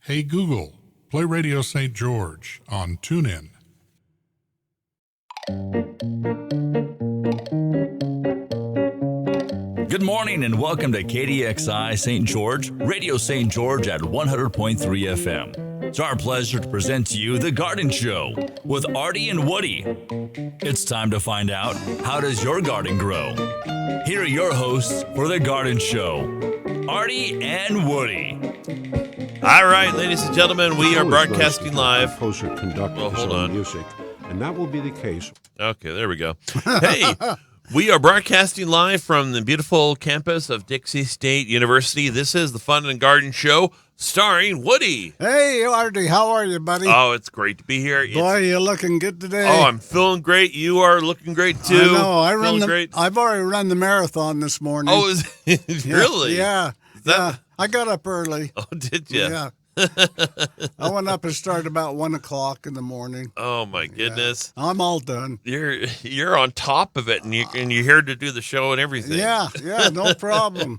Hey Google, play Radio St. George on TuneIn. Good morning and welcome to KDXI St. George, Radio St. George at 100.3 FM. It's our pleasure to present to you The Garden Show with Artie and Woody. It's time to find out, how does your garden grow? Here are your hosts for The Garden Show, Artie and Woody. All right, ladies and gentlemen, we are broadcasting live. Composer conducted Well, hold on. music, and that will be the case. Okay, there we go. Hey, we are broadcasting live from the beautiful campus of Dixie State University. This is the Fun and Garden Show starring Woody. Hey, Artie, how are you, buddy? Oh, it's great to be here. Boy, you're looking good today. Oh, I'm feeling great. You are looking great, too. I know. Great. I've already run the marathon this morning. Oh, really? Yeah. I got up early. Oh, did you? Yeah. I went up and started about 1 o'clock in the morning. Oh, my goodness. Yeah. I'm all done. You're on top of it, and you're here to do the show and everything. Yeah, no problem.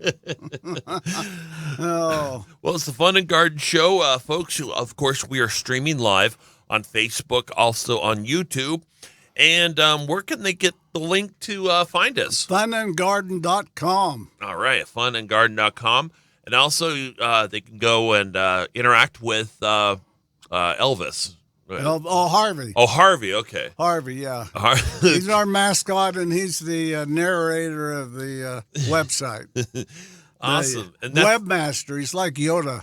Oh. Well, it's the Fun and Garden Show, folks. Of course, we are streaming live on Facebook, also on YouTube. And where can they get the link to find us? Funandgarden.com. All right, funandgarden.com. And also, they can go and interact with Elvis. Harvey. Oh, Harvey, okay. Harvey, yeah. He's our mascot, and he's the narrator of the website. Awesome. And webmaster. He's like Yoda.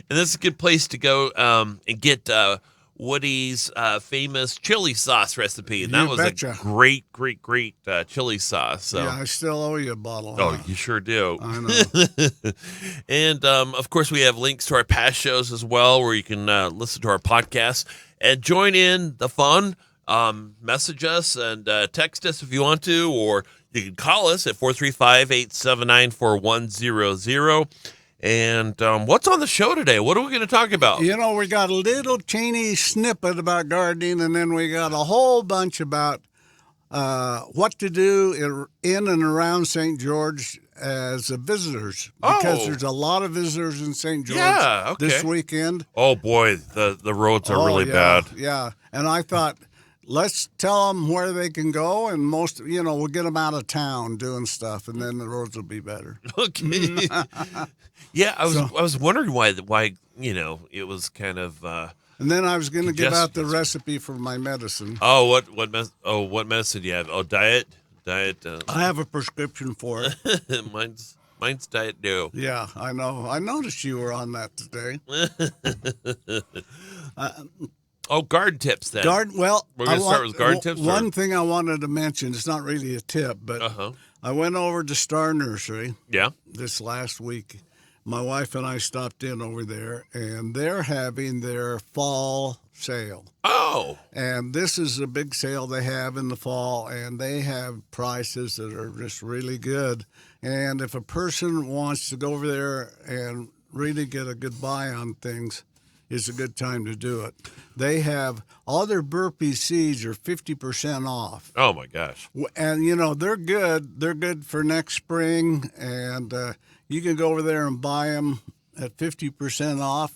And that's a good place to go and get Woody's famous chili sauce recipe. And that was a great chili sauce. So. Yeah, I still owe you a bottle. Oh, you sure do. I know. And, of course, we have links to our past shows as well, where you can listen to our podcast and join in the fun. Message us and text us if you want to, or you can call us at 435-879-4100. And what's on the show today? What are we going to talk about? You know, we got a little teeny snippet about gardening, and then we got a whole bunch about what to do in and around St. George as visitors, because there's a lot of visitors in St. George this weekend. Oh, boy, the roads are really bad. Yeah, and I thought, let's tell them where they can go, and we'll get them out of town doing stuff, and then the roads will be better. Okay. Yeah, I was wondering why it was kind of. And then I was going to give out the recipe for my medicine. Oh, what medicine do you have? Oh, diet. I have a prescription for it. Mine's Diet Dew. Yeah, I know. I noticed you were on that today. Garden tips then. We're going to start with garden tips? One thing I wanted to mention, it's not really a tip, but I went over to Star Nursery this last week. My wife and I stopped in over there, and they're having their fall sale. Oh! And this is a big sale they have in the fall, and they have prices that are just really good. And if a person wants to go over there and really get a good buy on things, it's a good time to do it. They have all their burpee seeds are 50% off. Oh, my gosh. And, they're good. They're good for next spring, and you can go over there and buy them at 50% off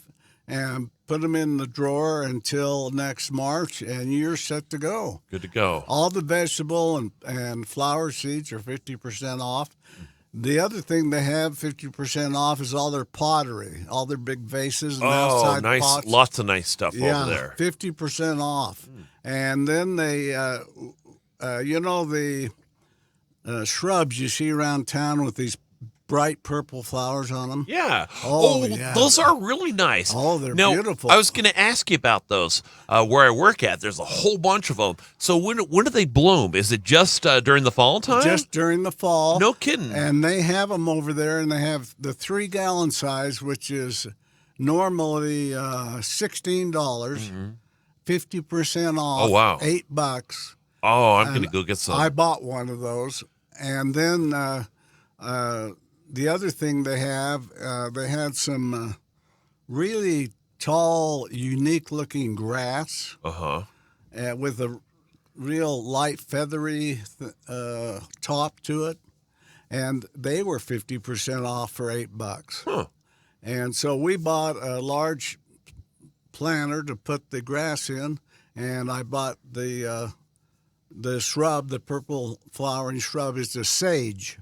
and put them in the drawer until next March, and you're set to go. Good to go. All the vegetable and flower seeds are 50% off. The other thing they have 50% off is all their pottery, all their big vases and outside nice. pots. Lots of nice stuff over there. 50% off. And then they, the shrubs you see around town with these bright purple flowers on them. Yeah. Yeah. Those are really nice. Oh, they're beautiful. I was going to ask you about those where I work at. There's a whole bunch of them. So when do they bloom? Is it just during the fall time? Just during the fall. No kidding. And they have them over there, and they have the 3-gallon size, which is normally $16, 50% off. Oh, wow. $8. Oh, I'm going to go get some. I bought one of those. And then the other thing they had some really tall, unique-looking grass with a real light, feathery top to it, and they were 50% off for $8. Huh. And so we bought a large planter to put the grass in, and I bought the shrub, the purple flowering shrub is the sage.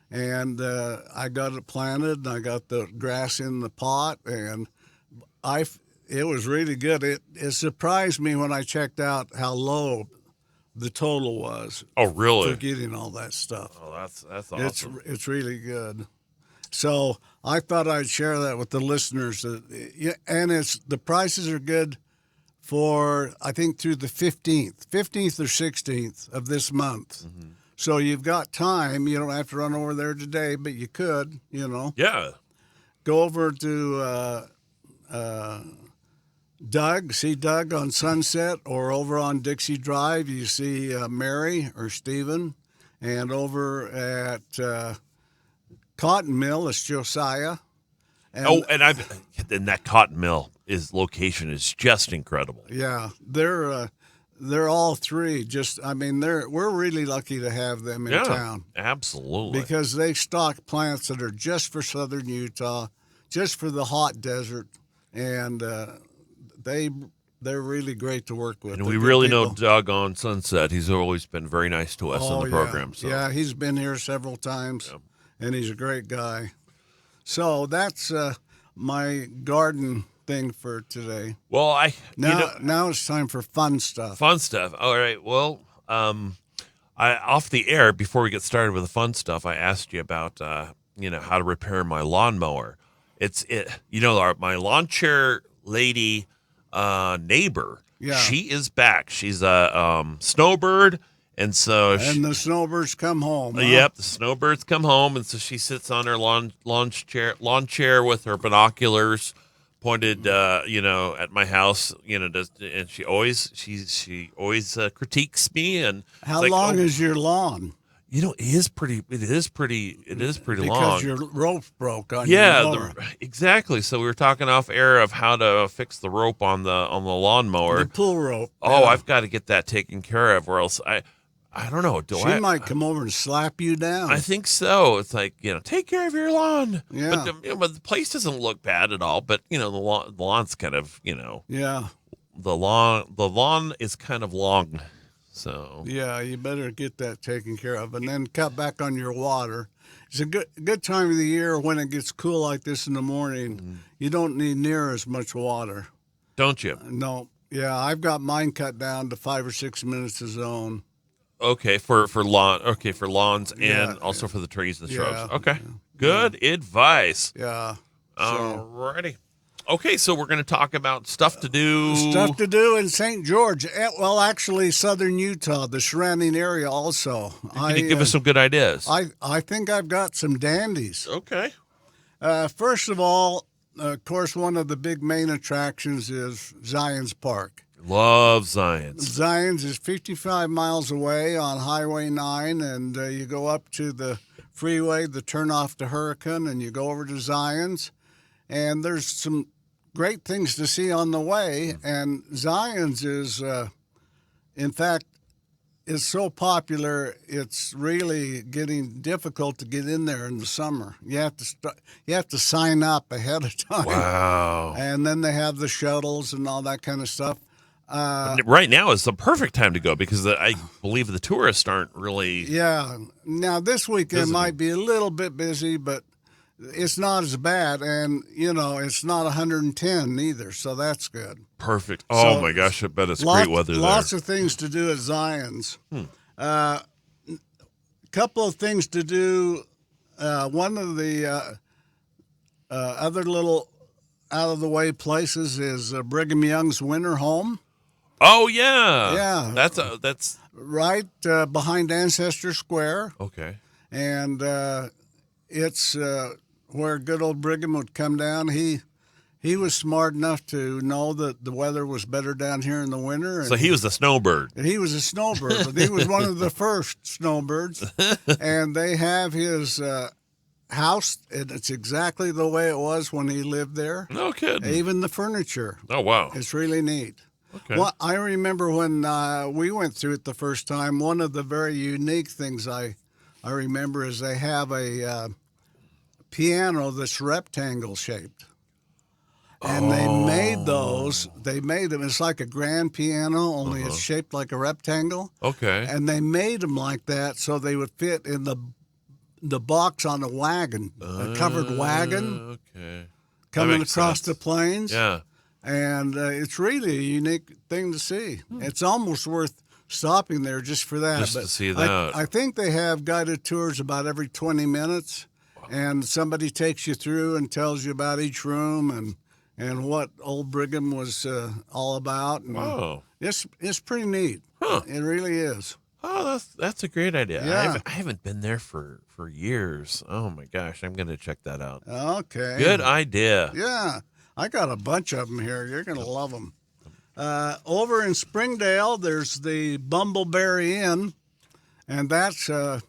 And I got it planted, and I got the grass in the pot, and it was really good. It surprised me when I checked out how low the total was. Oh, really? For getting all that stuff. Oh, that's awesome. It's really good. So I thought I'd share that with the listeners. And the prices are good for, I think, through the 15th or 16th of this month. Mm-hmm. So you've got time. You don't have to run over there today, but you could, Yeah. Go over to see Doug on Sunset, or over on Dixie Drive, you see Mary or Stephen. And over at Cotton Mill, it's Josiah. And and that cotton mill location is just incredible. Yeah, they're all three. We're really lucky to have them in town. Absolutely. Because they stock plants that are just for southern Utah, just for the hot desert, and they're really great to work with. And we really know Doug on Sunset. He's always been very nice to us in the program. So. Yeah, he's been here several times, and he's a great guy. So that's my garden thing for today. Well, now it's time for fun stuff. Fun stuff. All right. Well, off the air, before we get started with the fun stuff, I asked you about how to repair my lawnmower. My lawn chair lady neighbor. Yeah. She is back. She's a snowbird. And the snowbirds come home. Huh? Yep, the snowbirds come home, and so she sits on her lawn chair with her binoculars pointed, at my house. And she always critiques me. And how long is your lawn? It is pretty long. Because your rope broke on your mower. Exactly. So we were talking off air of how to fix the rope on the lawnmower. The pull rope. Oh, yeah. I've got to get that taken care of, or else I don't know. She might come over and slap you down. I think so. It's like, take care of your lawn. Yeah. But the place doesn't look bad at all. But the lawn's kind of Yeah. The lawn is kind of long. So yeah, you better get that taken care of, and then cut back on your water. It's a good time of the year when it gets cool like this in the morning. Mm-hmm. You don't need near as much water, don't you? No. Yeah, I've got mine cut down to 5 or 6 minutes a zone. Okay, for lawn. Okay, for lawns and also for the trees and shrubs. Okay, good advice. Yeah. Alrighty. Okay, so we're going to talk about stuff to do. Stuff to do in St. George. Well, actually, southern Utah, the surrounding area also. Can you give us some good ideas? I think I've got some dandies. Okay. First of all, of course, one of the big main attractions is Zion's Park. Love Zion's. Zion's is 55 miles away on Highway 9, and you go up to the freeway, the turnoff to Hurricane, and you go over to Zion's. And there's some great things to see on the way, and Zion's is, in fact, is so popular, it's really getting difficult to get in there in the summer. You have to sign up ahead of time. Wow. And then they have the shuttles and all that kind of stuff. Right now is the perfect time to go because I believe the tourists aren't really. Yeah. Now, this weekend might be a little bit busy, but it's not as bad, and it's not 110 either, so that's good. Perfect. Oh my gosh, I bet it's great weather there. Lots of things to do at Zion's. Couple of things to do. One of the other little out of the way places is Brigham Young's Winter Home. Oh yeah, yeah. That's right behind Ancestor Square. Okay, and it's where good old Brigham would come down. He was smart enough to know that the weather was better down here in the winter. So he was a snowbird. He was a snowbird, but he was one of the first snowbirds. And they have his house, and it's exactly the way it was when he lived there. No kidding. Even the furniture. Oh, wow. It's really neat. Okay. Well, I remember when we went through it the first time, one of the very unique things I remember is they have a piano that's rectangle shaped. And they made those. They made them. It's like a grand piano, only it's shaped like a rectangle. Okay. And they made them like that so they would fit in the box on a wagon, a covered wagon Okay. coming makes across sense. the plains. Yeah. And it's really a unique thing to see. It's almost worth stopping there just for that. Just to see that. I think they have guided tours about every 20 minutes, and somebody takes you through and tells you about each room and what Old Brigham was all about. And Wow. it's pretty neat. Huh. It really is. Oh, that's a great idea. Yeah. I haven't been there for years. Oh my gosh, I'm going to check that out. Okay. Good idea. Yeah. I got a bunch of them here. You're going to love them. Over in Springdale, there's the Bumbleberry Inn, and that's a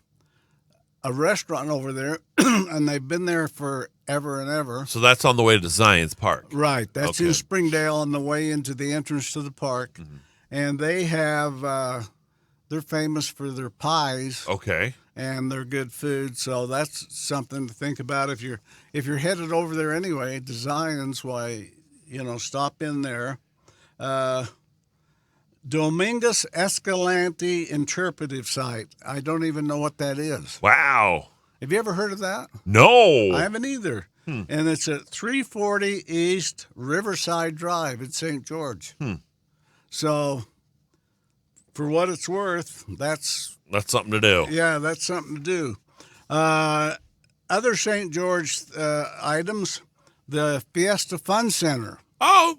restaurant over there, and they've been there forever and ever. So that's on the way to Zion's Park. Right. That's Okay. in Springdale on the way into the entrance to the park. And they have, they're famous for their pies Okay. and their good food. So that's something to think about if you're headed over there anyway to Zion's. Why, stop in there. Dominguez Escalante Interpretive Site. I don't even know what that is. Wow. Have you ever heard of that? No. I haven't either. And it's at 340 East Riverside Drive in St. George. So, for what it's worth, that's something to do. that's something to do. Other St. George items, the Fiesta Fun Center. Oh,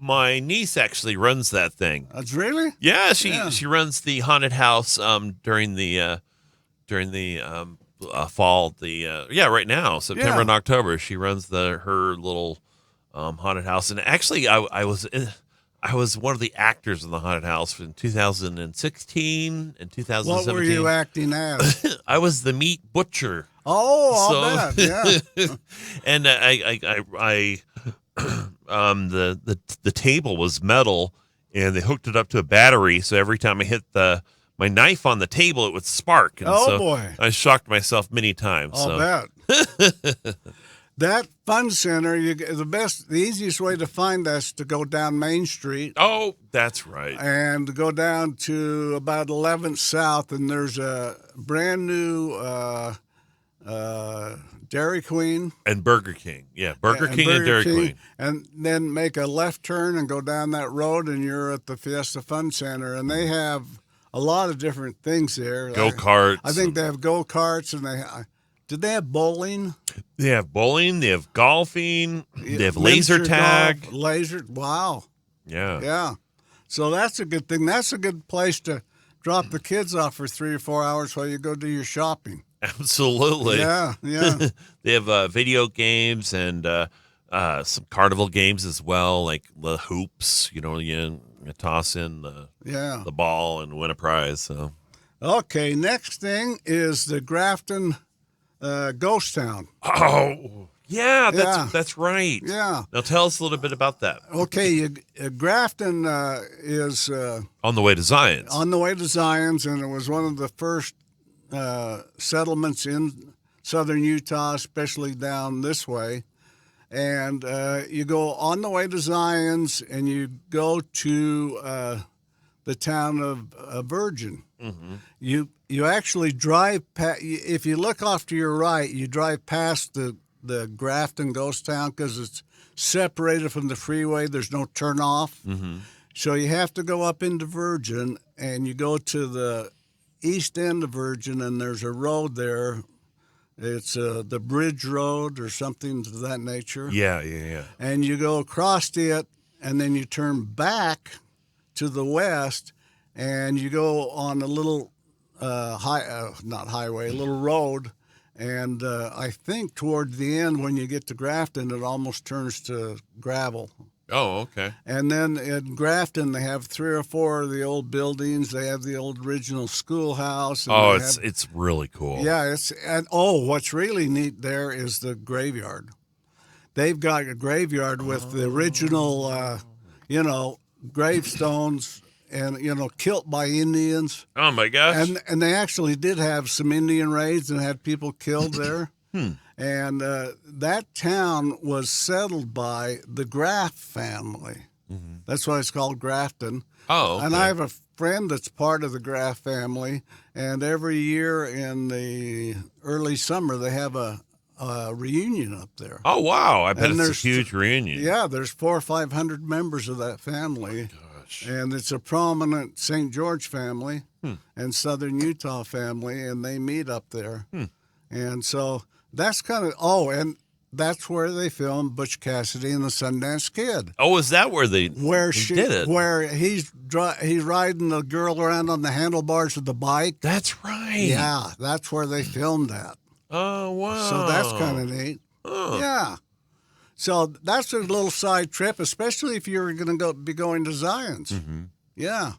my niece actually runs that thing. That's really? Yeah, she runs the haunted house during the fall. Right now, September Yeah. and October, she runs her little haunted house. And actually, I was one of the actors in the haunted house in 2016 and 2017. What were you acting as? I was the meat butcher. Oh, I'll bet, yeah. And the table was metal, and they hooked it up to a battery. So every time I hit my knife on the table, it would spark. And so boy. I shocked myself many times. I'll So bet. That fun center, the easiest way to find that's to go down Main Street oh, that's right. and go down to about 11th South, and there's a brand new Dairy Queen. And Burger King. Yeah, Burger King and Burger Dairy King, Queen. and then make a left turn and go down that road, and you're at the Fiesta Fun Center, and they have a lot of different things there. Go-karts. I think they have go-karts, and did they have bowling? They have bowling. They have golfing. They have laser Miniature tag. golf, wow. Yeah. Yeah. So that's a good thing. That's a good place to drop the kids off for 3 or 4 hours while you go do your shopping. Absolutely. Yeah, yeah. They have video games and some carnival games as well, like the hoops. You toss in the ball and win a prize. So Okay, next thing is the Grafton Ghost Town. oh yeah, that's right. Yeah. Now tell us a little bit about that. Okay, Grafton is On the way to Zion's. on the way to Zion's, and it was one of the first settlements in southern Utah, especially down this way. And you go on the way to Zion's, and you go to the town of Virgin. Mm-hmm. You actually drive past. If you look off to your right, you drive past the Grafton Ghost Town because it's separated from the freeway. There's no turnoff. Mm-hmm. So you have to go up into Virgin, and you go to the east end of Virgin, and there's a road there. It's the Bridge Road or something to that nature. Yeah. And you go across it, and then you turn back to the west, and you go on a little a little road. And I think toward the end, when you get to Grafton, it almost turns to gravel. Oh, okay. And then in Grafton, they have 3 or 4 of the old buildings. They have the old original schoolhouse. And Oh, they it's really cool. yeah, what's really neat there is the graveyard. They've got a graveyard with the original, gravestones and killed by Indians. Oh my gosh. And they actually did have some Indian raids and had people killed there. And that town was settled by the Graff family. That's why it's called Grafton. Oh, okay. And I have a friend that's part of the Graff family, and every year in the early summer they have a reunion up there. Oh, wow. I bet And it's a there's- huge reunion. Yeah, there's 400 or 500 members of that family. And it's a prominent St. George family and Southern Utah family, and they meet up there. And so that's kind of, and that's where they filmed Butch Cassidy and the Sundance Kid. Oh, is that where they did it? Where he's riding the girl around on the handlebars of the bike. That's right. Yeah, that's where they filmed that. Oh, wow. So that's kind of neat. Yeah. So that's a little side trip, especially if you're going to be going to Zion's. Yeah.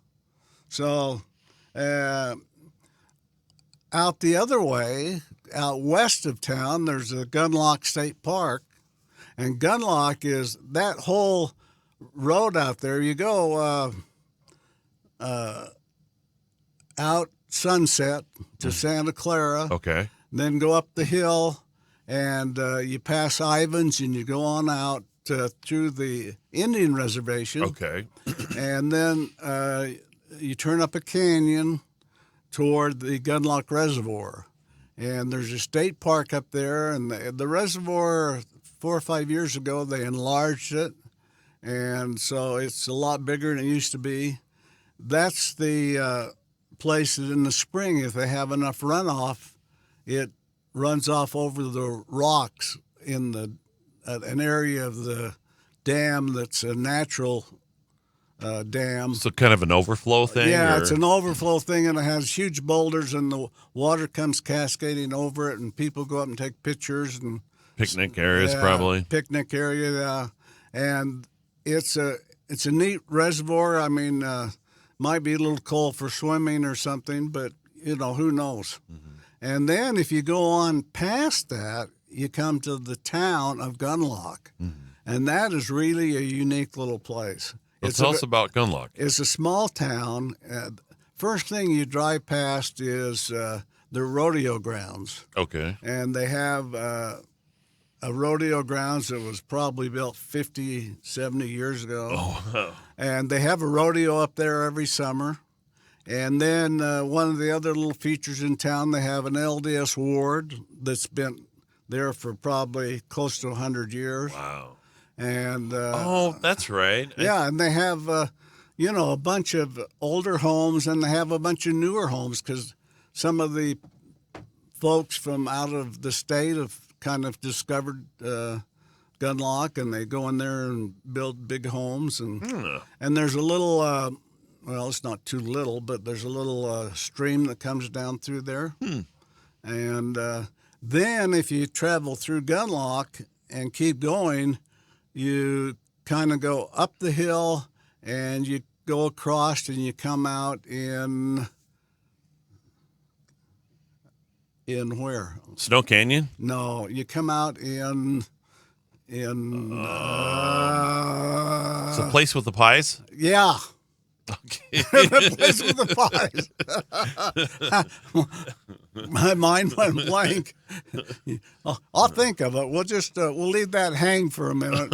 So out the other way, out west of town, there's a Gunlock State Park. And Gunlock is that whole road out there. You go out Sunset to Santa Clara. Okay. Then go up the hill, and you pass Ivans, and you go on out through the Indian reservation. Okay. And then you turn up a canyon toward the Gunlock Reservoir. And there's a state park up there, and the reservoir, 4 or 5 years ago, they enlarged it. And so it's a lot bigger than it used to be. That's the place that in the spring, if they have enough runoff, it runs off over the rocks in an area of the dam that's a natural dam. So kind of an overflow thing? Yeah, or? it's an overflow thing, and it has huge boulders, and the water comes cascading over it, and people go up and take pictures. And Picnic areas, yeah, probably. Picnic area, yeah. And it's a neat reservoir. I mean, might be a little cold for swimming or something, but, who knows. And then if you go on past that, you come to the town of Gunlock. And that is really a unique little place. Well, tell us about Gunlock. It's a small town. First thing you drive past is the rodeo grounds. Okay. And they have a rodeo grounds that was probably built 50, 70 years ago. Oh, wow. And they have a rodeo up there every summer. And then one of the other little features in town, they have an LDS ward that's been there for probably close to 100 years. Wow. And that's right. yeah, and they have a bunch of older homes, and they have a bunch of newer homes because some of the folks from out of the state have kind of discovered Gunlock, and they go in there and build big homes. And there's a little, well, it's not too little, but there's a little stream that comes down through there. And then if you travel through Gunlock and keep going, you kind of go up the hill and you go across and you come out in where? Snow Canyon? No, you come out in It's a place with the pies? yeah. Okay. The place with the pies. My mind went blank. I'll think of it. We'll just we'll leave that hang for a minute.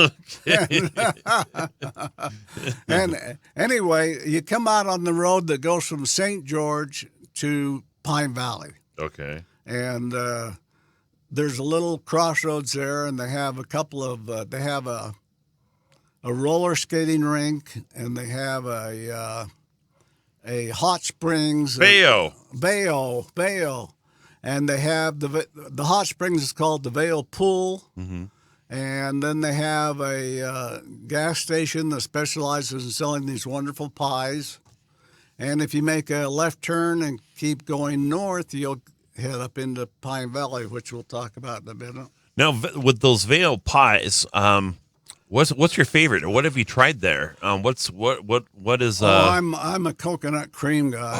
And anyway, you come out on the road that goes from St. George to Pine Valley, Okay. and there's a little crossroads there, and they have a couple of they have a roller skating rink, and they have a hot springs. Bayo. Bayo. And they have the hot springs is called the Vail Pool. And then they have a gas station that specializes in selling these wonderful pies. And if you make a left turn and keep going north, you'll head up into Pine Valley, which we'll talk about in a minute. Now, with those Vail pies, what's your favorite, or what have you tried there? What is? I'm a coconut cream guy.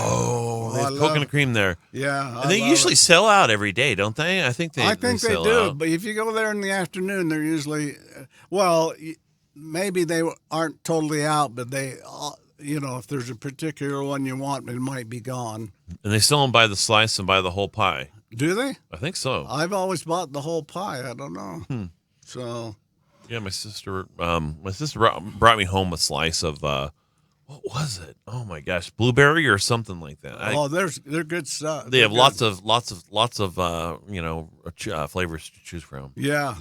They have coconut cream there. Yeah, And they usually sell out every day, don't they? I think they they sell do, out. but if you go there in the afternoon, they're usually, maybe they aren't totally out, but they, if there's a particular one you want, it might be gone. And they sell them by the slice and by the whole pie. Do they? I think so. I've always bought the whole pie. I don't know. So, Yeah, my sister brought me home a slice of what was it? Oh my gosh, blueberry or something like that. they're good stuff. They have They're lots good. of flavors to choose from. Yeah,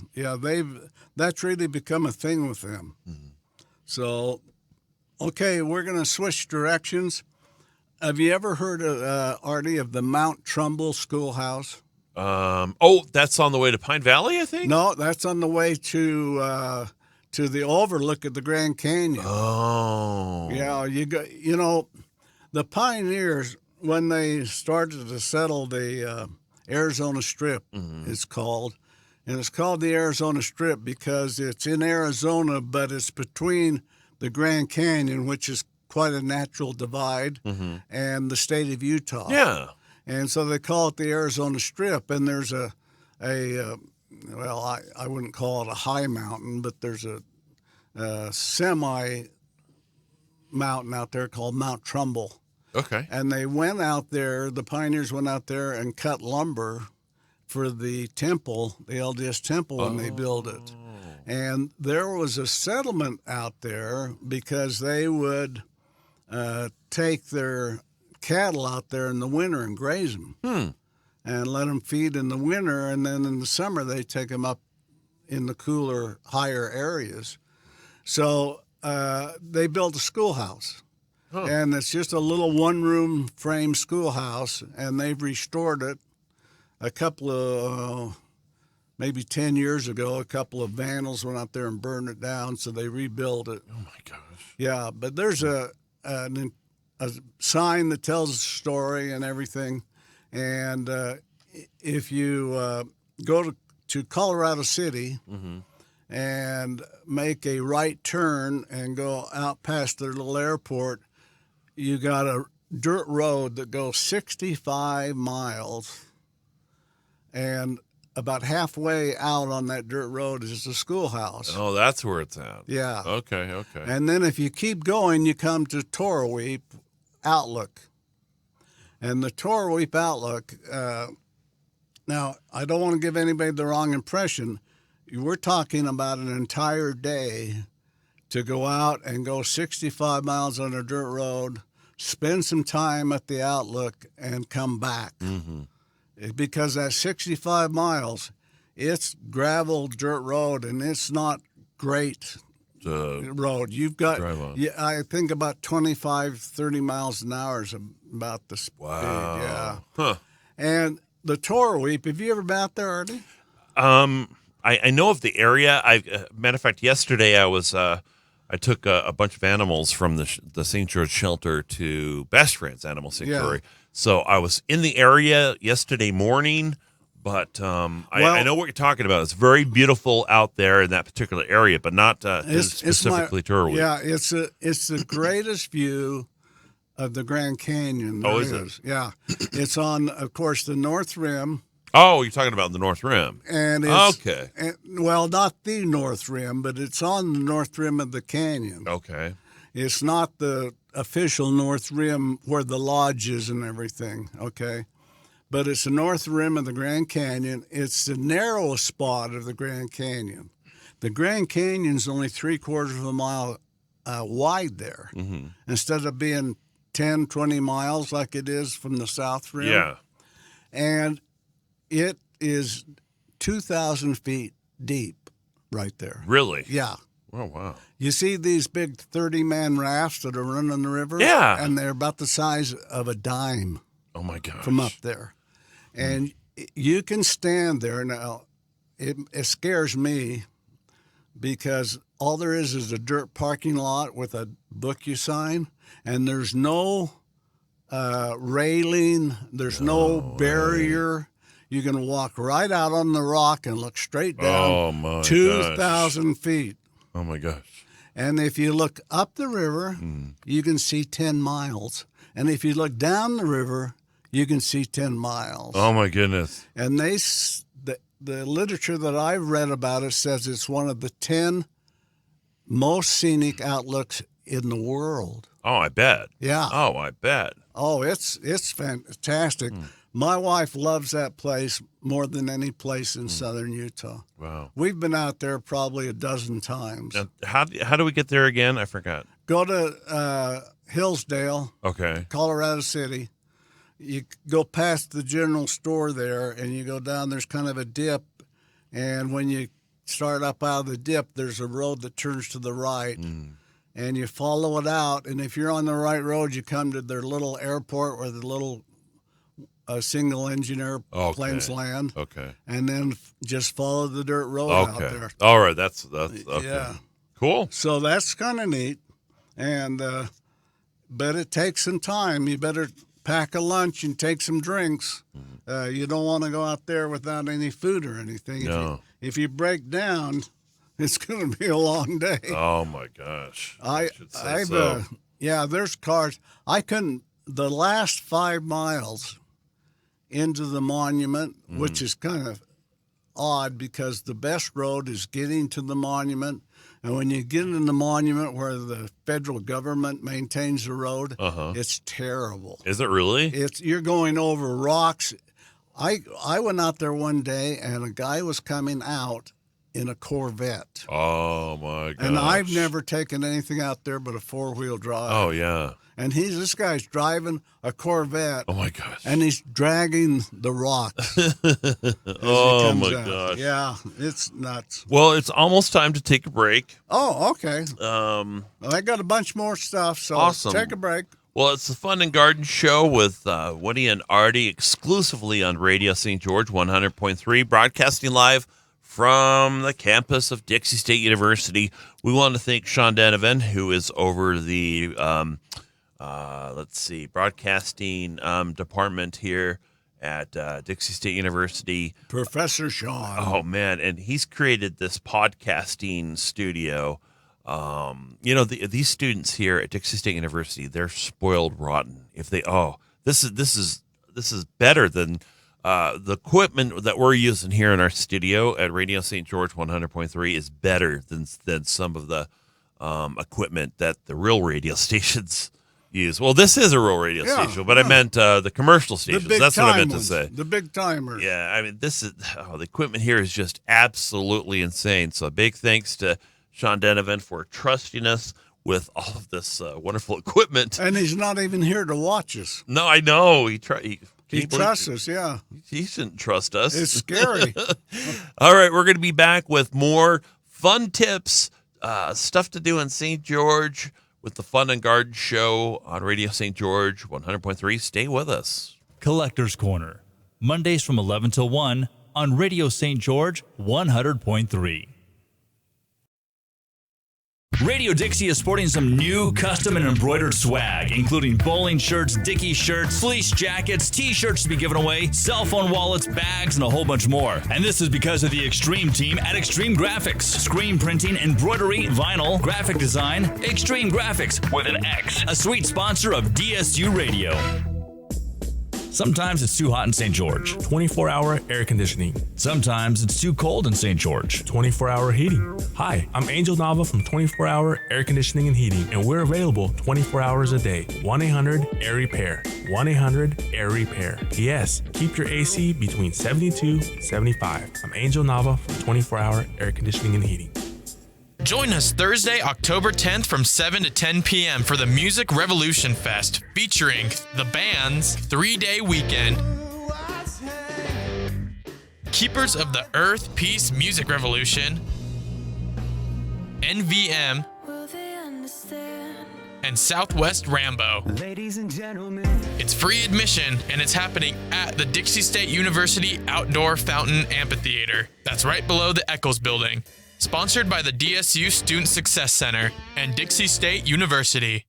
that's really become a thing with them. So, okay, we're gonna switch directions. Have you ever heard of Artie of the Mount Trumbull Schoolhouse? That's on the way to Pine Valley, I think. No, that's on the way to the overlook of the Grand Canyon. Oh, Yeah, the pioneers when they started to settle the Arizona Strip, it's called, and it's called the Arizona Strip because it's in Arizona, but it's between the Grand Canyon, which is quite a natural divide, and the state of Utah. yeah. And so they call it the Arizona Strip, and there's I wouldn't call it a high mountain, but there's a semi mountain out there called Mount Trumbull. Okay. And they went out there, the pioneers went out there and cut lumber for the temple, the LDS temple, when they built it. And there was a settlement out there because they would take their cattle out there in the winter and graze them and let them feed in the winter. And then in the summer, they take them up in the cooler, higher areas. So they built a schoolhouse. And it's just a little one-room frame schoolhouse, and they've restored it a couple of, maybe 10 years ago. A couple of vandals went out there and burned it down, so they rebuilt it. Oh my gosh. Yeah, but there's a sign that tells the story and everything. And if you go to Colorado City and make a right turn and go out past their little airport, you got a dirt road that goes 65 miles, and about halfway out on that dirt road is the schoolhouse. Oh, that's where it's at. Yeah. Okay. And then if you keep going, you come to Torweep Outlook. And the Torweep Outlook, now, I don't want to give anybody the wrong impression. We're talking about an entire day to go out and go 65 miles on a dirt road, spend some time at the Outlook, and come back. Because that 65 miles, it's gravel dirt road, and it's not great road. You've got, drive on. yeah, I think about 25, 30 miles an hour is about the speed. Wow. Yeah. Huh. And the Torweep, have you ever been out there, Artie? I know of the area. Matter of fact, yesterday I took a bunch of animals from the St. George shelter to Best Friends Animal Sanctuary. Yeah. So I was in the area yesterday morning, but I know what you're talking about. It's very beautiful out there in that particular area, but not specifically Turwood. Yeah, it's the greatest view of the Grand Canyon. Oh, is it? Yeah. It's on, of course, the North Rim. Oh, you're talking about the North Rim. And it's, okay. Well, not the North Rim, but it's on the North Rim of the canyon. Okay. It's not the official North Rim where the lodge is and everything, okay? But it's the North Rim of the Grand Canyon. It's the narrowest spot of the Grand Canyon. The Grand Canyon's only 3/4 of a mile wide there, instead of being 10, 20 miles like it is from the South Rim. Yeah. And it is 2,000 feet deep right there. Really? Yeah. Oh, wow. You see these big 30-man rafts that are running the river? Yeah. And they're about the size of a dime Oh, my gosh. from up there. And you can stand there. Now, it scares me because all there is a dirt parking lot with a book you sign, and there's no railing, there's no barrier. You can walk right out on the rock and look straight down. Oh, my 2,000 feet. Oh, my gosh. And if you look up the river, you can see 10 miles. And if you look down the river, you can see 10 miles. Oh, my goodness. And the literature that I've read about it says it's one of the 10 most scenic outlooks in the world. Oh, I bet. Yeah. Oh, I bet. Oh, it's fantastic. My wife loves that place more than any place in southern Utah. Wow. We've been out there probably a dozen times. Now, how do we get there again? I forgot. Go to Hillsdale, Okay. Colorado City. You go past the general store there, and you go down. There's kind of a dip, and when you start up out of the dip, there's a road that turns to the right, and you follow it out. And if you're on the right road, you come to their little airport where the little single-engine airplanes land. Okay. And then just follow the dirt road out Okay. there. All right. That's okay. Yeah. Cool. So that's kind of neat, and but it takes some time. You better pack a lunch and take some drinks. You don't want to go out there without any food or anything. No. If you break down, it's going to be a long day. Oh my gosh. There's cars. I couldn't. The last 5 miles into the monument, which is kind of odd because the best road is getting to the monument. And when you get in the monument where the federal government maintains the road, it's terrible. Is it really? You're going over rocks. I went out there one day and a guy was coming out in a Corvette. Oh my gosh. And I've never taken anything out there but a 4-wheel drive. Oh yeah. And this guy's driving a Corvette. Oh my gosh. And he's dragging the rocks. Oh my gosh. Yeah, it's nuts. Well, it's almost time to take a break. Oh, okay. I got a bunch more stuff, so Awesome. take a break. Well, it's the Fun and Garden Show with Woody and Artie exclusively on Radio St. George 100.3, broadcasting live from the campus of Dixie State University. We want to thank Sean Donovan, who is over the broadcasting department here at Dixie State University. Professor Sean. Oh man, and he's created this podcasting studio. These students here at Dixie State University, they're spoiled rotten. This is better than the equipment that we're using here in our studio at Radio St. George 100.3 is better than some of the equipment that the real radio stations use. Well, this is a real radio station, but I meant the commercial stations. That's what I meant to say. The big timers. Yeah, I mean, the equipment here is just absolutely insane. So big thanks to Sean Donovan for trusting us with all of this wonderful equipment. And he's not even here to watch us. No, I know. He trusts us, yeah. He shouldn't trust us. It's scary. All right, we're going to be back with more fun tips, stuff to do in St. George with the Fun and Garden Show on Radio St. George 100.3. Stay with us. Collector's Corner, Mondays from 11 till 1 on Radio St. George 100.3. Radio Dixie is sporting some new custom and embroidered swag, including bowling shirts, Dickie shirts, fleece jackets, t-shirts to be given away, cell phone wallets, bags, and a whole bunch more. And this is because of the Extreme team at Extreme Graphics. Screen printing, embroidery, vinyl, graphic design, Extreme Graphics with an X, a sweet sponsor of DSU Radio. Sometimes it's too hot in St. George. 24-hour air conditioning. Sometimes it's too cold in St. George. 24-hour heating. Hi, I'm Angel Nava from 24-hour air conditioning and heating, and we're available 24 hours a day. 1-800-AIR-REPAIR. 1-800-AIR-REPAIR. Yes, keep your AC between 72 and 75. I'm Angel Nava from 24-hour air conditioning and heating. Join us Thursday, October 10th from 7 to 10 p.m. for the Music Revolution Fest, featuring the band's 3-day weekend. Keepers of the Earth Peace Music Revolution, NVM, and Southwest Rambo. Ladies and gentlemen, it's free admission, and it's happening at the Dixie State University Outdoor Fountain Amphitheater. That's right below the Eccles Building. Sponsored by the DSU Student Success Center and Dixie State University.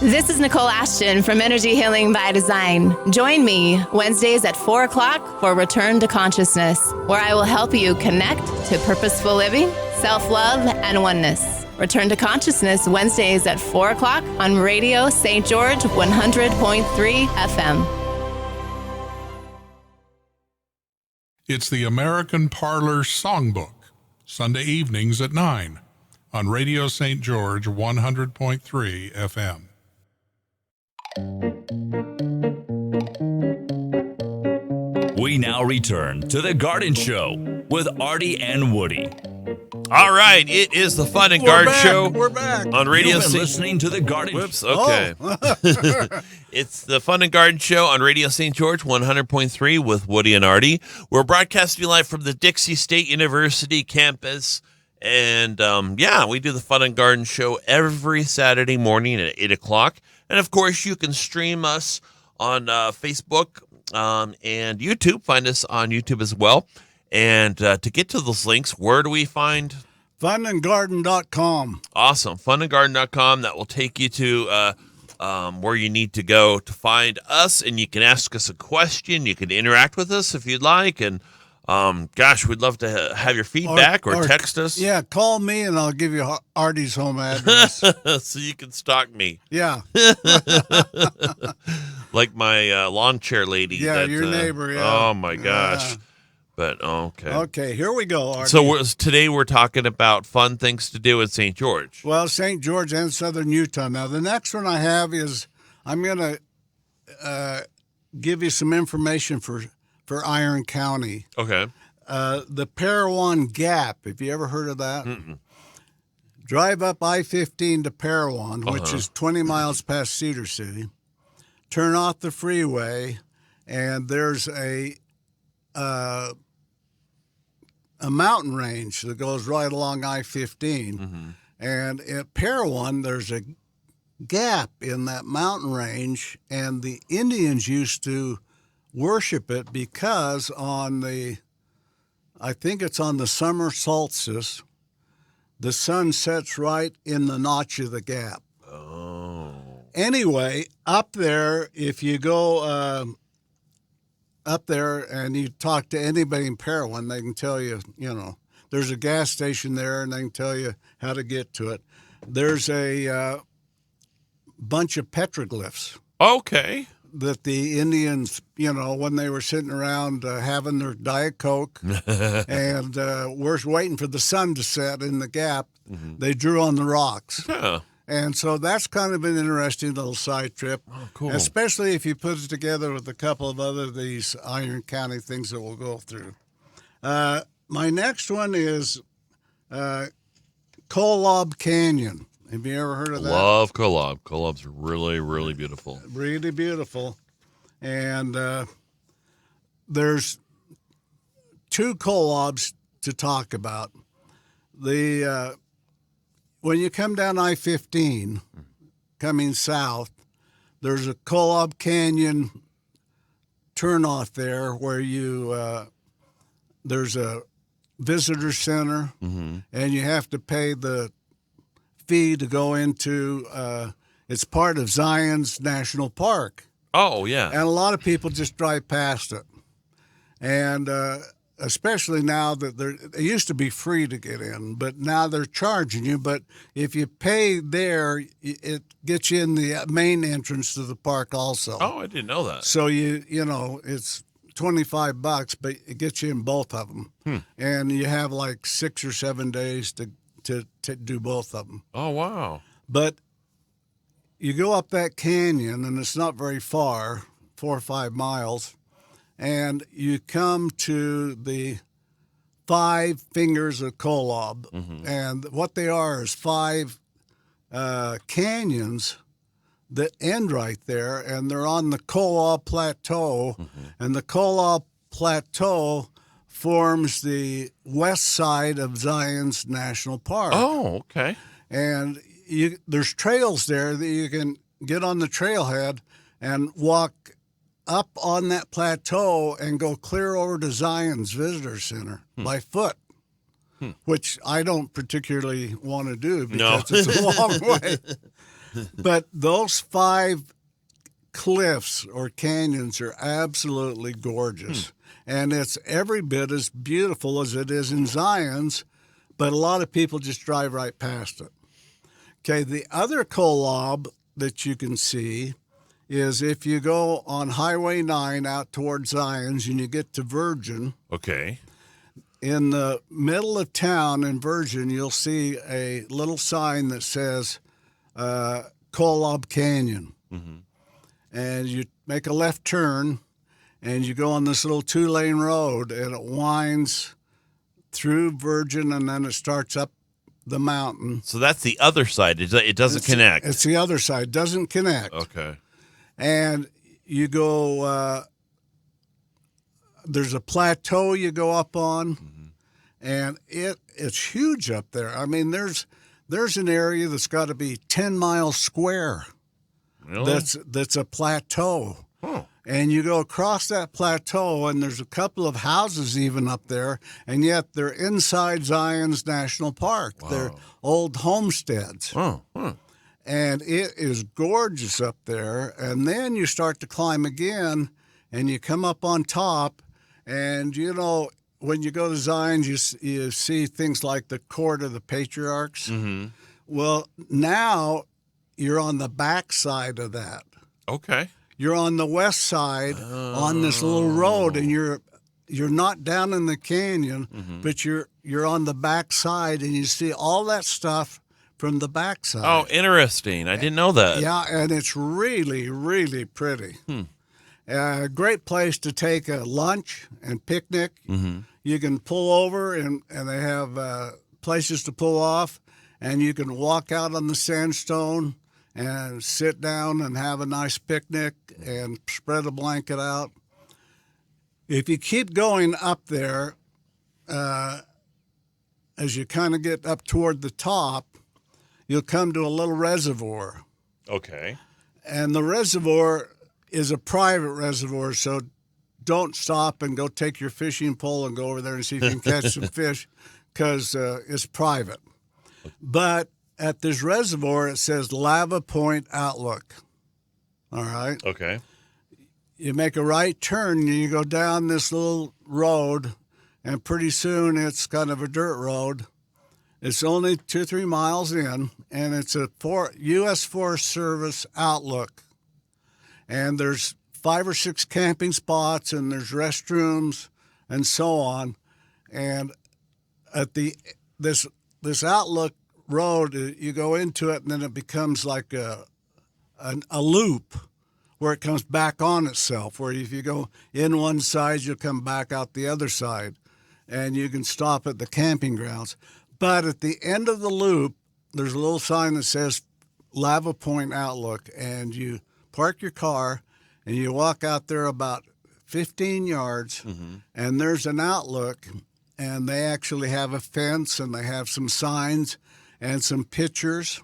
This is Nicole Ashton from Energy Healing by Design. Join me Wednesdays at 4 o'clock for Return to Consciousness, where I will help you connect to purposeful living, self-love, and oneness. Return to Consciousness Wednesdays at 4 o'clock on Radio St. George 100.3 FM. It's the American Parlor Songbook, Sunday evenings at 9 on Radio St. George 100.3 FM. We now return to the Garden Show with Artie and Woody. All right, it is the Fun and Garden Show. We're back. On Radio You've been St. listening to the Garden Whoops, Show. okay. It's the Fun and Garden Show on Radio St. George 100.3 with Woody and Artie. We're broadcasting live from the Dixie State University campus. And, we do the Fun and Garden Show every Saturday morning at 8 o'clock. And, of course, you can stream us on Facebook and YouTube. Find us on YouTube as well. And to get to those links, where do we find? Funandgarden.com. Awesome. Funandgarden.com. That will take you to where you need to go to find us. And you can ask us a question. You can interact with us if you'd like. And, we'd love to have your feedback or text us. Yeah, call me and I'll give you Artie's home address. So you can stalk me. Yeah. Like my lawn chair lady. Yeah, your neighbor, yeah. Oh, my gosh. But, okay. Okay, here we go, Artie. So today we're talking about fun things to do in St. George. Well, St. George and Southern Utah. Now, the next one I have is I'm going to give you some information for Iron County. Okay. The Parowan Gap. Have you ever heard of that? Mm-mm. Drive up I-15 to Parowan, which is 20 miles past Cedar City. Turn off the freeway, and there's a mountain range that goes right along I-15. Mm-hmm. And at Parowan, there's a gap in that mountain range, and the Indians used to worship it because I think it's on the summer solstice, the sun sets right in the notch of the gap. Oh. Anyway, up there, if you go up there and you talk to anybody in Parowan, they can tell you, there's a gas station there and they can tell you how to get to it. There's a bunch of petroglyphs. Okay. That the Indians, when they were sitting around having their Diet Coke and we're waiting for the sun to set in the gap, they drew on the rocks. Yeah. And so that's kind of an interesting little side trip. Oh, cool. Especially if you put it together with a couple of other of these Iron County things that we'll go through. My next one is Kolob Canyon. Have you ever heard of that? Love Kolob. Kolob's really, really beautiful. Really beautiful. And there's two Kolobs to talk about. When you come down I-15, coming south, there's a Kolob Canyon turnoff there where there's a visitor center, and you have to pay the fee to go into, it's part of Zion's National Park. Oh, yeah. And a lot of people just drive past it. And especially now that it used to be free to get in, but now they're charging you. But if you pay there, it gets you in the main entrance to the park also. Oh, I didn't know that. So it's $25, but it gets you in both of them. And you have like 6 or 7 days to do both of them. Oh, wow. But you go up that canyon, and it's not very far, 4 or 5 miles, and you come to the 5 fingers of Kolob. And what they are is 5 canyons that end right there, and they're on the Kolob Plateau. And the Kolob Plateau forms the west side of Zion's National Park. Oh, okay. And there's trails there that you can get on the trailhead and walk up on that plateau and go clear over to Zion's Visitor Center by foot, which I don't particularly want to do because it's a long way. But those 5 cliffs or canyons are absolutely gorgeous. And it's every bit as beautiful as it is in Zion's, but a lot of people just drive right past it. Okay, the other Kolob that you can see is if you go on Highway 9 out towards Zion's and you get to Virgin. Okay. In the middle of town in Virgin, you'll see a little sign that says Kolob Canyon. And you make a left turn, and you go on this little 2-lane road, and it winds through Virgin, and then it starts up the mountain. So that's the other side. It doesn't connect. It's the other side. Doesn't connect. Okay. And you go, there's a plateau you go up on, and it's huge up there. I mean, there's an area that's got to be 10 miles square. Really? That's a plateau. Oh. And you go across that plateau, and there's a couple of houses even up there, and yet they're inside Zion's National Park. Wow. They're old homesteads. Oh. Huh. And it is gorgeous up there. And then you start to climb again, and you come up on top, and, you know, when you go to Zion, you see things like the Court of the Patriarchs. Mm-hmm. Well, now you're on the back side of that. Okay. You're on the west side on this little road, and you're not down in the canyon, but you're on the back side, and you see all that stuff from the back side. Oh, interesting. I didn't know that. Yeah, and it's really, really pretty. A great place to take a lunch and picnic. You can pull over, and they have places to pull off, and you can walk out on the sandstone and sit down and have a nice picnic and spread a blanket out. If you keep going up there, as you kind of get up toward the top, you'll come to a little reservoir. Okay. And the reservoir is a private reservoir, so don't stop and go take your fishing pole and go over there and see if you can catch some fish, because it's private. But at this reservoir, it says Lava Point Outlook. All right? Okay. You make a right turn, and you go down this little road, and pretty soon it's kind of a dirt road. It's only 2 or 3 miles in, and it's a U.S. Forest Service Outlook. And there's 5 or 6 camping spots, and there's restrooms and so on. And at this Outlook road, you go into it, and then it becomes like a loop where it comes back on itself, where if you go in one side, you'll come back out the other side, and you can stop at the camping grounds. But at the end of the loop, there's a little sign that says Lava Point Outlook, and you park your car, and you walk out there about 15 yards, and there's an outlook, and they actually have a fence, and they have some signs and some pictures,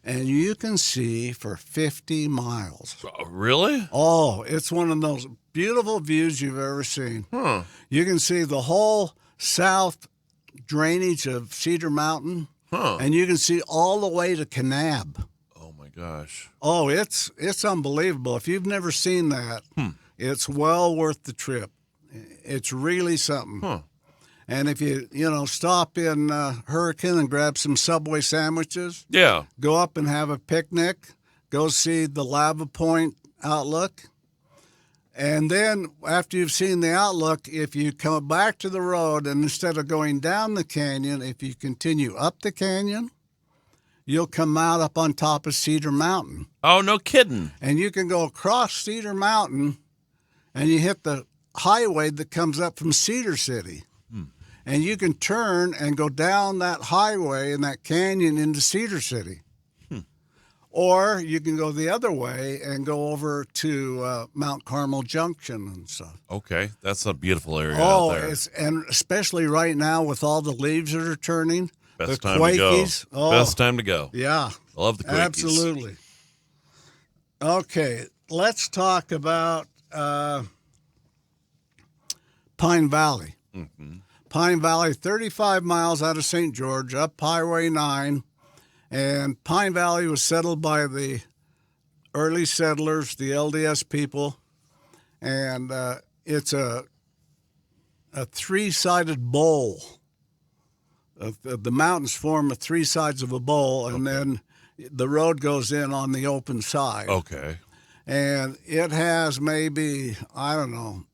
and you can see for 50 miles. Really? Oh, it's one of those beautiful views you've ever seen. Huh. You can see the whole south drainage of Cedar Mountain, and you can see all the way to Kanab. Oh, my gosh. Oh, it's unbelievable. If you've never seen that, it's well worth the trip. It's really something. Huh. And if you stop in Hurricane and grab some Subway sandwiches, Yeah. go up and have a picnic, go see the Lava Point Outlook. And then after you've seen the outlook, if you come back to the road, and instead of going down the canyon, if you continue up the canyon, you'll come out up on top of Cedar Mountain. Oh, no kidding. And you can go across Cedar Mountain, and you hit the highway that comes up from Cedar City. And you can turn and go down that highway in that canyon into Cedar City. Or you can go the other way and go over to Mount Carmel Junction and stuff. Okay. That's a beautiful area out there. And especially right now with all the leaves that are turning. Best the time Quakies. to go. Best time to go. Yeah. I love the Quakies. Absolutely. Okay, let's talk about Pine Valley. Pine Valley, 35 miles out of St. George, up Highway 9. And Pine Valley was settled by the early settlers, the LDS people. And it's a three-sided bowl. The mountains form 3 sides of a bowl, and then the road goes in on the open side. Okay. And it has maybe, 100,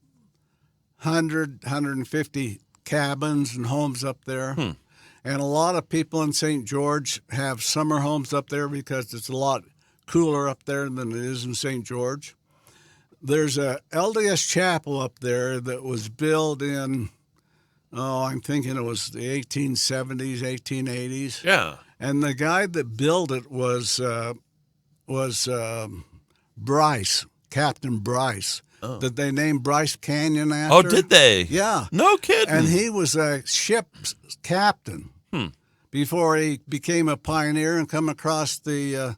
150 cabins and homes up there. And a lot of people in St. George have summer homes up there because it's a lot cooler up there than it is in St. George. there's a LDS chapel up there that was built in, I'm thinking it was the 1870s, 1880s. Yeah. And the guy that built it was Bryce, Captain Bryce. That they named Bryce Canyon after. Oh, did they? Yeah. No kidding. And he was a ship's captain before he became a pioneer and come across the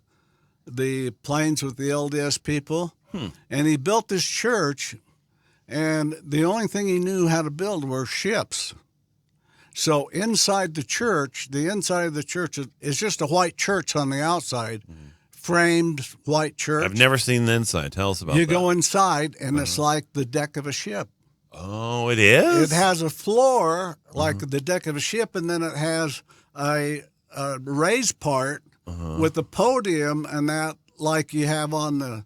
plains with the LDS people. And he built this church, and the only thing he knew how to build were ships. So inside the inside of the church is just a white church on the outside, framed white church. I've never seen the inside. Tell us about You that. go inside, and it's like the deck of a ship. Oh, it is? It has a floor like the deck of a ship, and then it has a raised part with a podium and that like you have on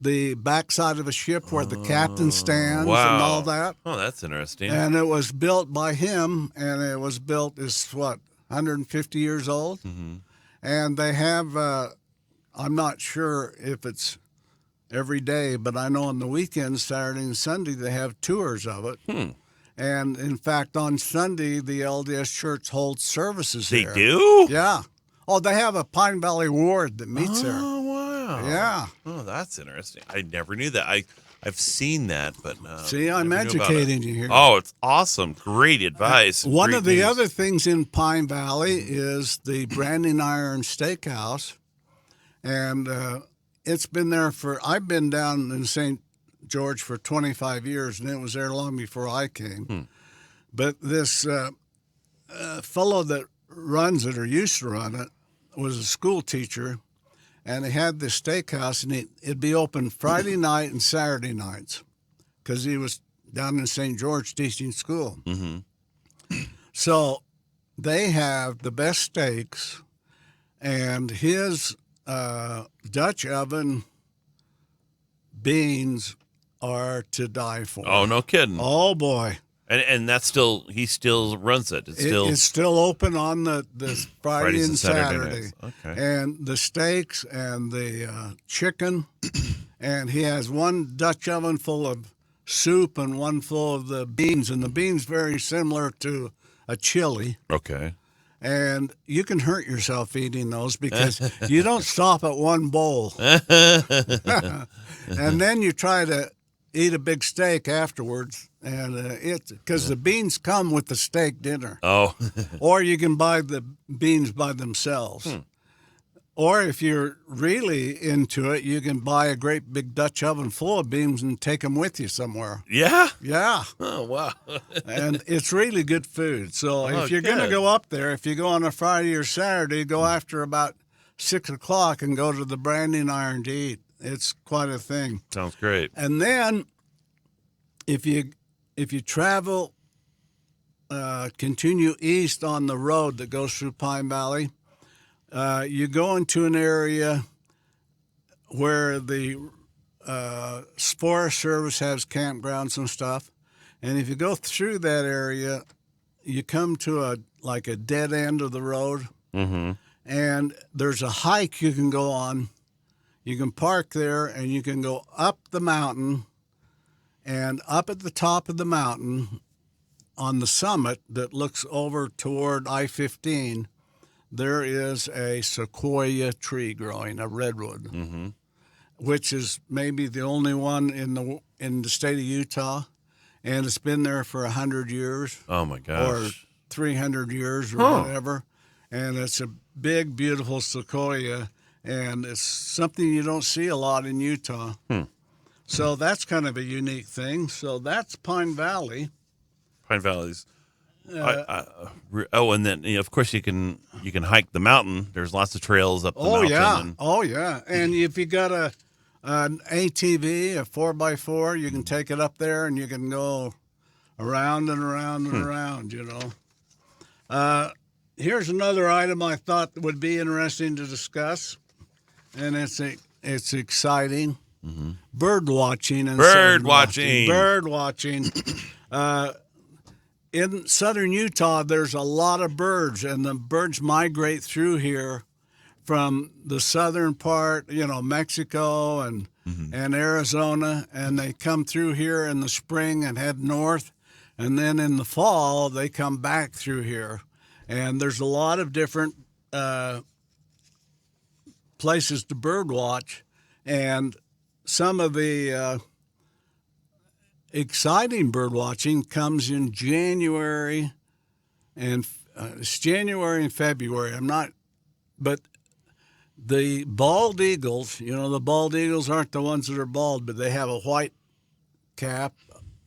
the backside of a ship where the captain stands and all that. Oh, that's interesting. And it was built by him, and it was built, 150 years old? And they have, I'm not sure if it's every day, but I know on the weekends, Saturday and Sunday, they have tours of it. And in fact, on Sunday, the LDS Church holds services They there. do? Yeah. Oh, they have a Pine Valley ward that meets there. Oh, wow. Yeah. Oh, that's interesting. I never knew that. I've seen that, but See, I'm never knew about educating it. you here. Oh, it's awesome. Great advice. One Great of the news. other things in Pine Valley is the Branding Iron Steakhouse. And it's been there I've been down in St. George for 25 years, and it was there long before I came. But this fellow that runs it or used to run it was a school teacher, and he had this steakhouse, and it'd be open Friday night and Saturday nights because he was down in St. George teaching school. So they have the best steaks, and his Dutch oven beans are to die for. Oh, no kidding. Oh boy. And that's he still runs it. It's still open on the Friday Fridays and Saturday. nights. Okay. And the steaks and the chicken. And he has one Dutch oven full of soup and one full of the beans. And the beans very similar to a chili. Okay. And you can hurt yourself eating those because you don't stop at one bowl. And then you try to eat a big steak afterwards, and it's because the beans come with the steak dinner. Oh. Or you can buy the beans by themselves. Or if you're really into it, you can buy a great big Dutch oven full of beans and take them with you somewhere. Yeah? Yeah. Oh, wow. And it's really good food. So if you're going to good. go up there, if you go on a Friday or Saturday, go after about 6 o'clock and go to the Branding Iron to eat. It's quite a thing. Sounds great. And then if you travel, continue east on the road that goes through Pine Valley, you go into an area where the Forest Service has campgrounds and stuff. And if you go through that area, you come to a dead end of the road. And there's a hike you can go on. You can park there, and you can go up the mountain, and up at the top of the mountain on the summit that looks over toward I-15, there is a sequoia tree growing, a redwood, which is maybe the only one in the state of Utah, and it's been there for 100 years. Oh, my gosh. Or 300 years or whatever, and it's a big, beautiful sequoia, and it's something you don't see a lot in Utah. So that's kind of a unique thing. So that's Pine Valley. Pine Valley's. And then of course you can hike the mountain. There's lots of trails up the mountain. Oh yeah. And if you got an ATV, a 4x4, you can take it up there and you can go around and around and around. Here's another item I thought would be interesting to discuss, and it's exciting. Bird watching and Bird watching. Bird watching. In southern Utah, there's a lot of birds, and the birds migrate through here from the southern part, Mexico and and Arizona, and they come through here in the spring and head north, and then in the fall they come back through here. And there's a lot of different places to bird watch, and some of the exciting bird watching comes in January, and it's January and February. But the bald eagles, the bald eagles aren't the ones that are bald, but they have a white cap.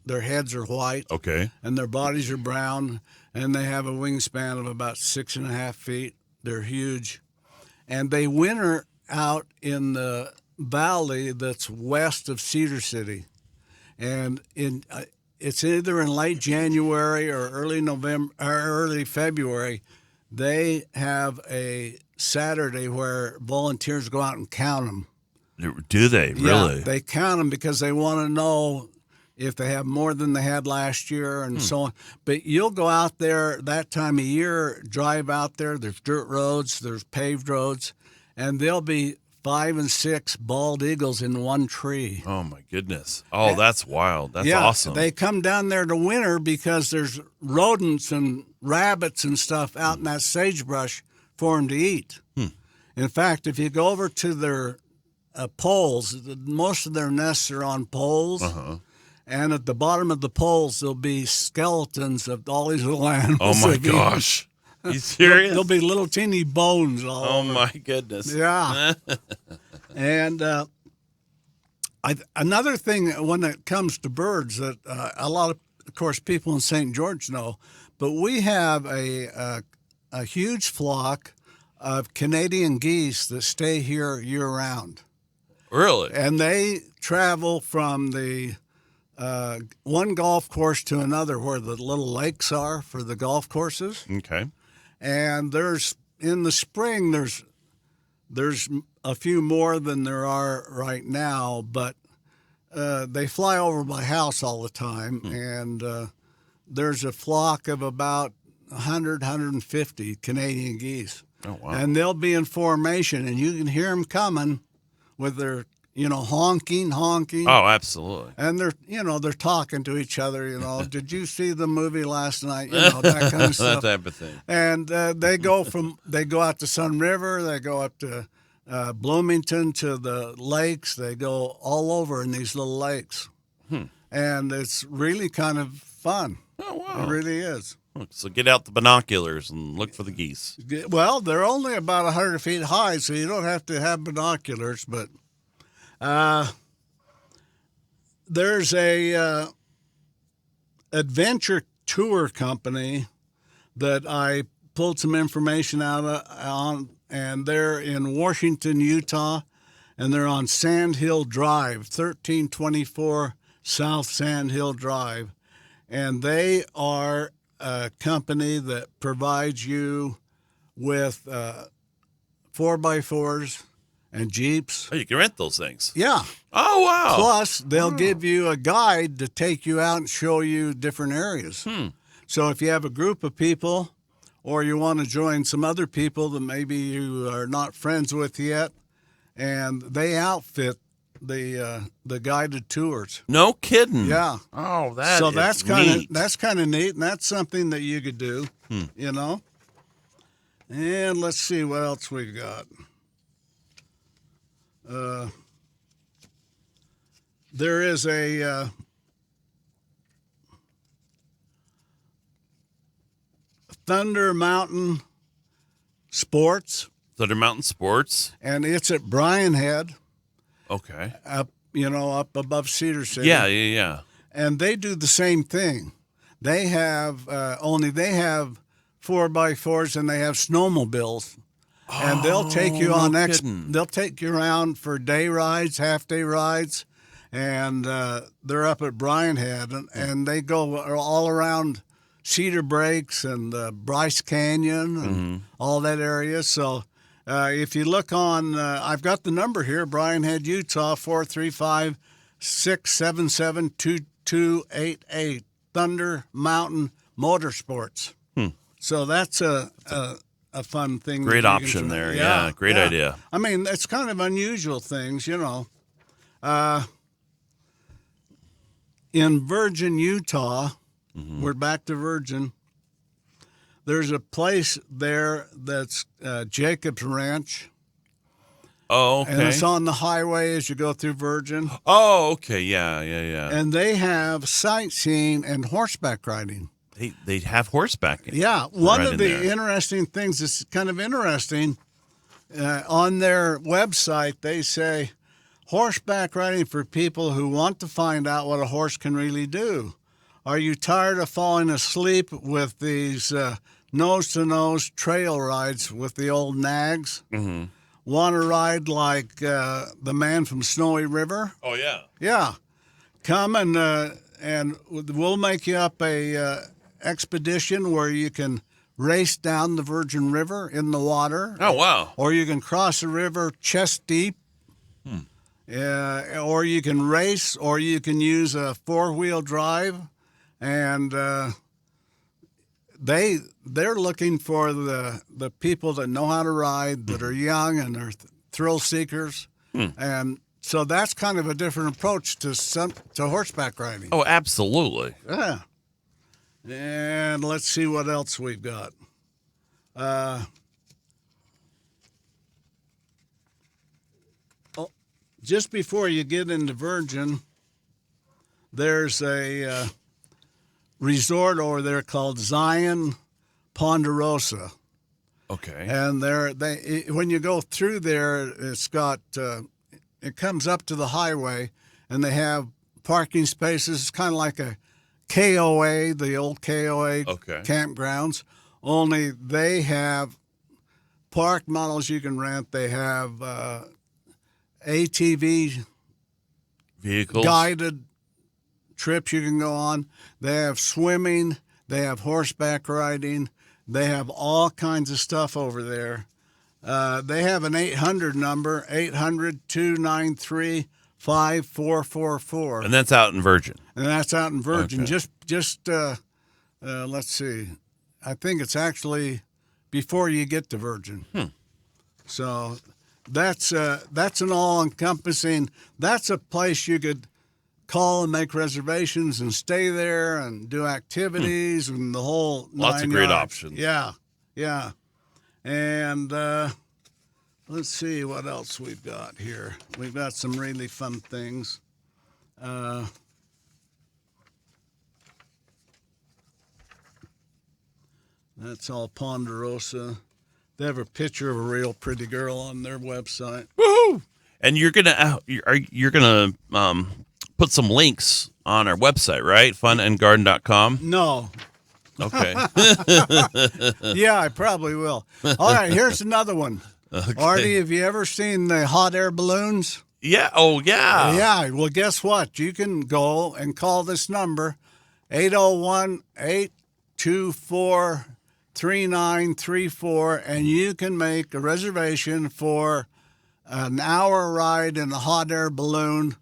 Their heads are white. Okay. And their bodies are brown, and they have a wingspan of about 6.5 feet. They're huge. And they winter out in the valley that's west of Cedar City. And it's either in late January or early November or early February. They have a Saturday where volunteers go out and count them. Do they really? Yeah, they count them because they want to know if they have more than they had last year and so on. But you'll go out there that time of year, drive out there. There's dirt roads, there's paved roads, and there'll be 5 and 6 bald eagles in one tree. Oh, my goodness. Oh, that's wild. That's awesome. They come down there to winter because there's rodents and rabbits and stuff out in that sagebrush for them to eat. In fact, if you go over to their poles, most of their nests are on poles. And at the bottom of the poles, there'll be skeletons of all these little animals. Oh, my gosh. You serious? There'll be little teeny bones all over. Oh, my goodness. Yeah. And another thing when it comes to birds that a lot of course, people in St. George know, but we have a huge flock of Canadian geese that stay here year-round. Really? And they travel from the one golf course to another where the little lakes are for the golf courses. Okay. And in the spring, there's a few more than there are right now, but they fly over my house all the time, and there's a flock of about 100, 150 Canadian geese. Oh, wow. And they'll be in formation, and you can hear them coming with their, honking. Oh, absolutely. And they're talking to each other, Did you see the movie last night? That kind of stuff. That type of thing. And they go out to Sun River, they go up to Bloomington to the lakes. They go all over in these little lakes. And it's really kind of fun. Oh, wow. It really is. So get out the binoculars and look for the geese. Well, they're only about 100 feet high, so you don't have to have binoculars, but there's a adventure tour company that I pulled some information out on, and they're in Washington, Utah, and they're on Sand Hill Drive, 1324 South Sand Hill Drive. And they are a company that provides you with 4x4s and Jeeps. Oh, you can rent those things. Yeah. Oh, wow. Plus, they'll give you a guide to take you out and show you different areas. So if you have a group of people or you want to join some other people that maybe you are not friends with yet, and they outfit the guided tours. No kidding. Yeah. Oh, that's kind of neat, and that's something that you could do, And let's see what else we got. There is a Thunder Mountain Sports. Thunder Mountain Sports. And it's at Bryan Head. Okay. Up above Cedar City. Yeah. And they do the same thing. They have only they have 4x4s and they have snowmobiles. And they'll take you on they'll take you around for day rides, half-day rides, and they're up at Bryan Head, and they go all around Cedar Breaks and Bryce Canyon and all that area. So if you look on, I've got the number here, Bryan Head, Utah, 435-677-2288, Thunder Mountain Motorsports. So that's a fun thing. Great option there. Yeah, great idea. I mean, it's kind of unusual things, In Virgin, Utah, we're back to Virgin. There's a place there that's Jacob's Ranch. Oh, okay. And it's on the highway as you go through Virgin. Oh, okay. Yeah. And they have sightseeing and horseback riding. They have horseback. Yeah. One right of in the there. interesting things that's kind of interesting, on their website, they say horseback riding for people who want to find out what a horse can really do. Are you tired of falling asleep with these nose-to-nose trail rides with the old nags? Mm-hmm. Want to ride like the man from Snowy River? Oh, yeah. Yeah. Come and we'll make you up a expedition where you can race down the Virgin River in the water. Oh, wow. Or you can cross the river chest deep. Or you can race, or you can use a four-wheel drive. And they're looking for the people that know how to ride, that are young and are thrill seekers, and so that's kind of a different approach to horseback riding. Oh, absolutely. Yeah. And let's see what else we've got. Just before you get into Virgin, there's a resort over there called Zion Ponderosa. Okay. And when you go through there, it's got it comes up to the highway, and they have parking spaces. It's kind of like a KOA, the old KOA campgrounds. Only they have park models you can rent. They have ATV vehicles, guided trips you can go on. They have swimming. They have horseback riding. They have all kinds of stuff over there. They have an 800 number, 800-293-5444. And that's out in Virgin. And that's out in Virgin. Okay. Just let's see. I think it's actually before you get to Virgin. So that's an all-encompassing. That's a place you could call and make reservations and stay there and do activities and the whole lots of great options. Yeah. And let's see what else we've got here. We've got some really fun things. That's all Ponderosa. They have a picture of a real pretty girl on their website. Woohoo! And you're gonna put some links on our website, right? funandgarden.com. No. Okay. Yeah, I probably will. All right, here's another one. Okay. Artie, have you ever seen the hot air balloons? Yeah. Oh, yeah. Yeah. Well, guess what? You can go and call this number, 801-824-3934, and you can make a reservation for an hour ride in a hot air balloon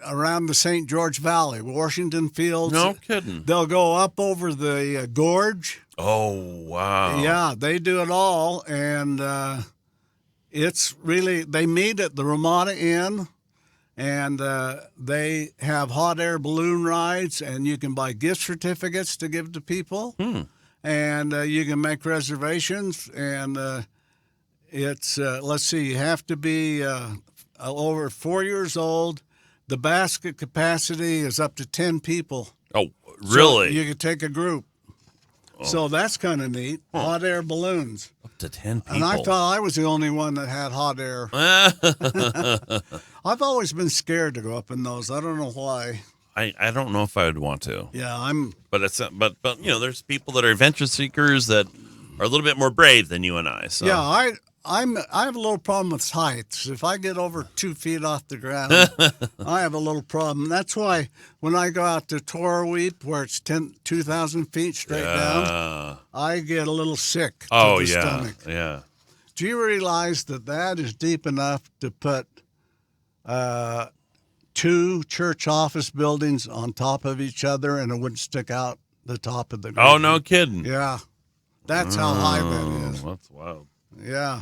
around the St. George Valley, Washington Fields. No kidding. They'll go up over the gorge. Oh, wow. Yeah, they do it all, and it's really, they meet at the Ramada Inn, and they have hot air balloon rides, and you can buy gift certificates to give to people, and you can make reservations, and it's, let's see, you have to be over 4 years old. The basket capacity is up to 10 people. Oh, really? So you could take a group. So that's kind of neat. Hot air balloons. Up to 10 people. And I thought I was the only one that had hot air. I've always been scared to go up in those. I don't know why. I don't know if I would want to. Yeah, But it's but you know, there's people that are adventure seekers that are a little bit more brave than you and I. So yeah, I have a little problem with heights. If I get over 2 feet off the ground, I have a little problem. That's why when I go out to Torweep, where it's 2,000 feet straight down, I get a little sick to the stomach. Yeah. Do you realize that is deep enough to put 2 church office buildings on top of each other, and it wouldn't stick out the top of the ground? Oh, no kidding. Yeah. That's how high that is. That's wild. Yeah.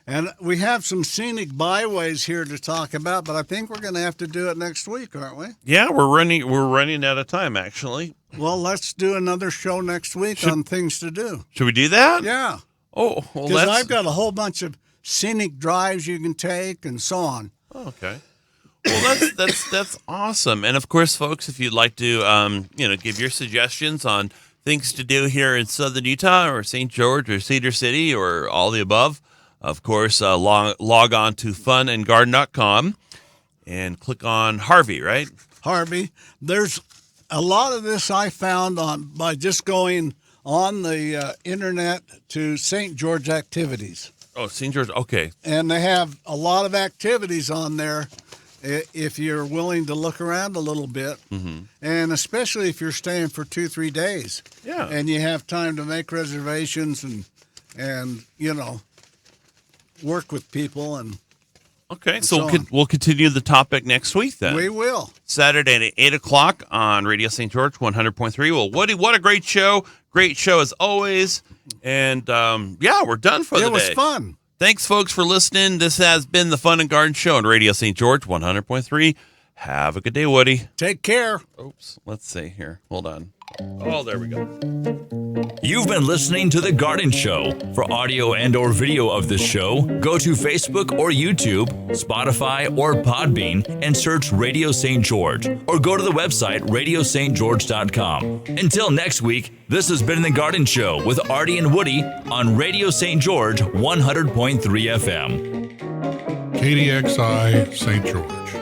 And we have some scenic byways here to talk about, but I think we're going to have to do it next week, aren't we? Yeah, we're running out of time, actually. Well, let's do another show next week on things to do. Should we do that? Yeah. Oh, well, Because I've got a whole bunch of scenic drives you can take and so on. Okay. Well, that's awesome. And of course, folks, if you'd like to, give your suggestions on things to do here in Southern Utah or St. George or Cedar City or all the above, of course, log on to funandgarden.com and click on Harvey, right? Harvey, there's a lot of this I found by just going on the internet to St. George activities. Oh, St. George, okay. And they have a lot of activities on there if you're willing to look around a little bit. Mm-hmm. And especially if you're staying for 2-3 days. Yeah. And you have time to make reservations and work with people. Okay, so we'll continue the topic next week then. We will. Saturday at 8 o'clock on Radio St. George 100.3. Well, Woody, what a great show. Great show as always. And, we're done for the day. It was fun. Thanks, folks, for listening. This has been the Fun and Garden Show on Radio St. George 100.3. Have a good day, Woody. Take care. Oops. Let's see here. Hold on. Oh, there we go. You've been listening to The Garden Show. For audio and or video of this show, go to Facebook or YouTube, Spotify or Podbean, and search Radio St. George, or go to the website radiostgeorge.com. Until next week, this has been The Garden Show with Artie and Woody on Radio St. George 100.3 FM. KDXI St. George.